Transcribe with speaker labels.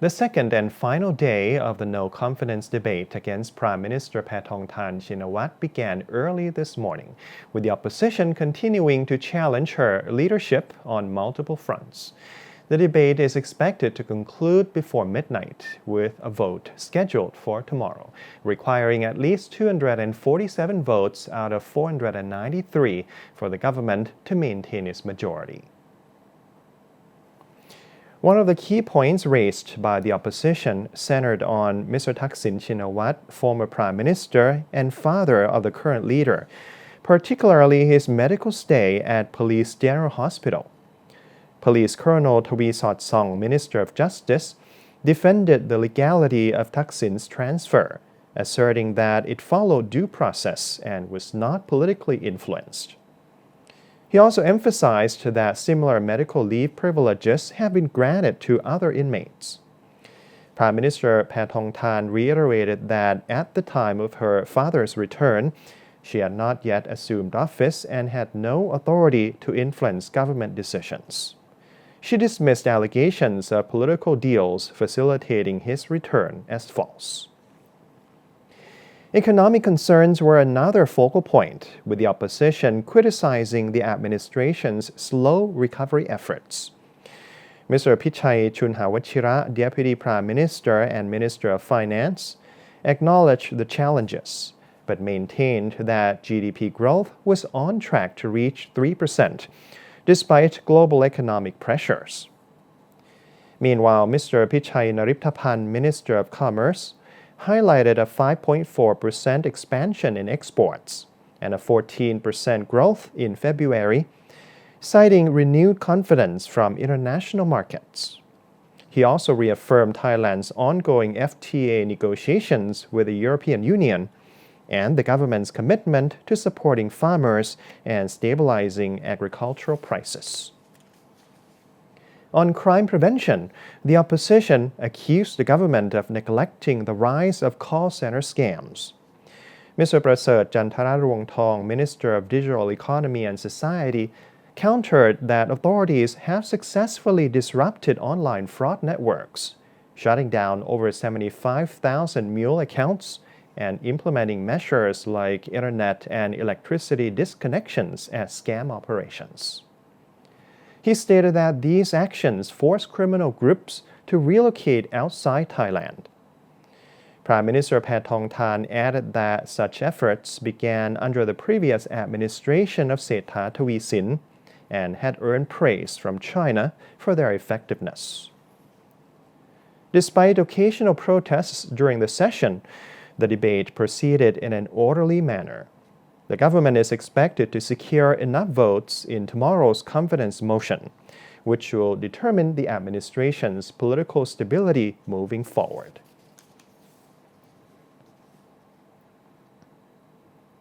Speaker 1: The second and final day of the no-confidence debate against Prime Minister Paetongtarn Shinawatra began early this morning, with the opposition continuing to challenge her leadership on multiple fronts. The debate is expected to conclude before midnight, with a vote scheduled for tomorrow, requiring at least 247 votes out of 493 for the government to maintain its majority. One of the key points raised by the opposition centered on Mr. Thaksin Shinawatra, former prime minister and father of the current leader, particularly his medical stay at Police General Hospital. Police Colonel Taweesotsong, Minister of Justice, defended the legality of Thaksin's transfer, asserting that it followed due process and was not politically influenced. He also emphasized that similar medical leave privileges have been granted to other inmates. Prime Minister Paetongtarn reiterated that at the time of her father's return, she had not yet assumed office and had no authority to influence government decisions. She dismissed allegations of political deals facilitating his return as false. Economic concerns were another focal point, with the opposition criticizing the administration's slow recovery efforts. Mr. Pichai Chunhawachira, Deputy Prime Minister and Minister of Finance, acknowledged the challenges, but maintained that GDP growth was on track to reach 3%, despite global economic pressures. Meanwhile, Mr. Pichai Nariptapan, Minister of Commerce, highlighted a 5.4% expansion in exports and a 14% growth in February, citing renewed confidence from international markets. He also reaffirmed Thailand's ongoing FTA negotiations with the European Union and the government's commitment to supporting farmers and stabilizing agricultural prices. On crime prevention, the opposition accused the government of neglecting the rise of call center scams. Mr. Prasert Jantararongtong, Minister of Digital Economy and Society, countered that authorities have successfully disrupted online fraud networks, shutting down over 75,000 mule accounts and implementing measures like internet and electricity disconnections as scam operations. He stated that these actions force criminal groups to relocate outside Thailand. Prime Minister Paetongtarn added that such efforts began under the previous administration of Sethar Thavisin and had earned praise from China for their effectiveness. Despite occasional protests during the session, the debate proceeded in an orderly manner. The government is expected to secure enough votes in tomorrow's confidence motion, which will determine the administration's political stability moving forward.